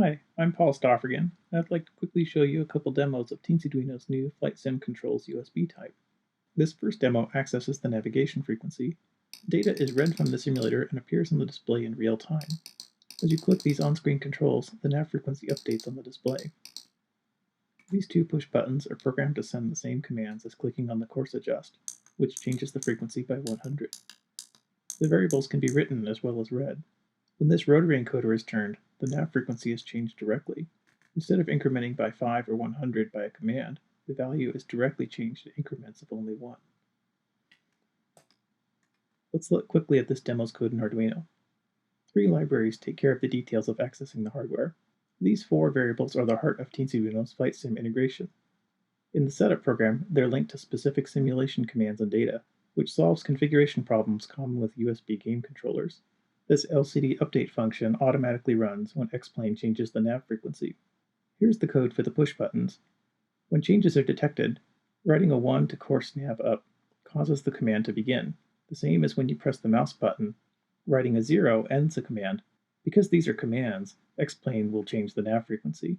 Hi, I'm Paul Stoffergan, and I'd like to quickly show you a couple demos of Teensyduino's new Flight Sim Controls USB type. This first demo accesses the navigation frequency. Data is read from the simulator and appears on the display in real time. As you click these on-screen controls, the nav frequency updates on the display. These two push buttons are programmed to send the same commands as clicking on the course adjust, which changes the frequency by 100. The variables can be written as well as read. When this rotary encoder is turned, the nav frequency is changed directly. Instead of incrementing by 5 or 100 by a command, the value is directly changed in increments of only 1. Let's look quickly at this demo's code in Arduino. 3 libraries take care of the details of accessing the hardware. These 4 variables are the heart of Teensyduino's Flight Sim integration. In the setup program, they're linked to specific simulation commands and data, which solves configuration problems common with USB game controllers. This LCD update function automatically runs when X-Plane changes the nav frequency. Here's the code for the push buttons. When changes are detected, writing a 1 to course nav up causes the command to begin, the same as when you press the mouse button. Writing a 0 ends the command. Because these are commands, X-Plane will change the nav frequency.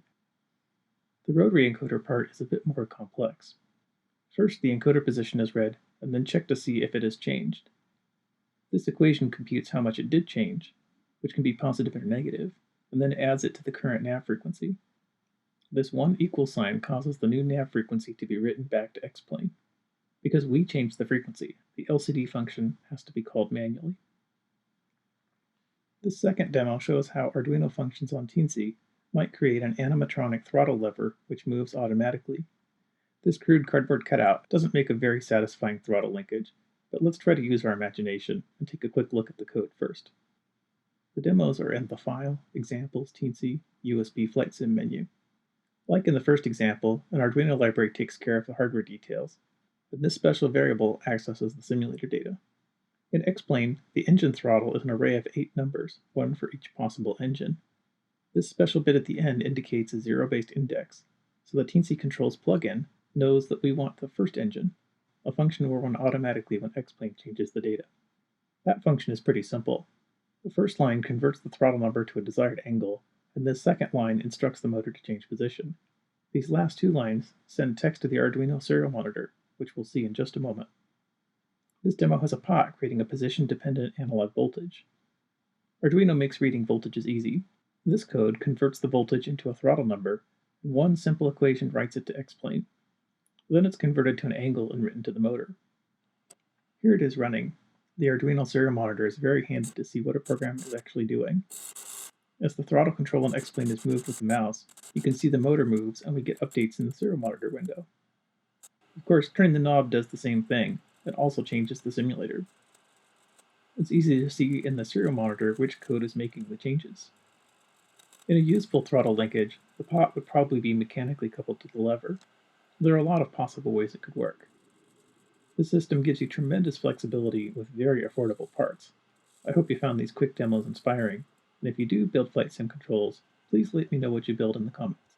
The rotary encoder part is a bit more complex. First, the encoder position is read, and then checked to see if it has changed. This equation computes how much it did change, which can be positive or negative, and then adds it to the current nav frequency. This 1 equal sign causes the new nav frequency to be written back to X-Plane. Because we changed the frequency, the LCD function has to be called manually. This second demo shows how Arduino functions on Teensy might create an animatronic throttle lever which moves automatically. This crude cardboard cutout doesn't make a very satisfying throttle linkage, but let's try to use our imagination and take a quick look at the code first. The demos are in the File, Examples, Teensy, USB Flight Sim menu. Like in the first example, an Arduino library takes care of the hardware details, and this special variable accesses the simulator data. In X-Plane, the engine throttle is an array of 8 numbers, 1 for each possible engine. This special bit at the end indicates a zero-based index, so the Teensy Controls plugin knows that we want the first engine. A function will run automatically when X-Plane changes the data. That function is pretty simple. The first line converts the throttle number to a desired angle, and this second line instructs the motor to change position. These last 2 lines send text to the Arduino serial monitor, which we'll see in just a moment. This demo has a pot creating a position-dependent analog voltage. Arduino makes reading voltages easy. This code converts the voltage into a throttle number, and one simple equation writes it to X-Plane. Then it's converted to an angle and written to the motor. Here it is running. The Arduino serial monitor is very handy to see what a program is actually doing. As the throttle control on X-Plane is moved with the mouse, you can see the motor moves and we get updates in the serial monitor window. Of course, turning the knob does the same thing. It also changes the simulator. It's easy to see in the serial monitor which code is making the changes. In a useful throttle linkage, the pot would probably be mechanically coupled to the lever. There are a lot of possible ways it could work. This system gives you tremendous flexibility with very affordable parts. I hope you found these quick demos inspiring, and if you do build flight sim controls, please let me know what you build in the comments.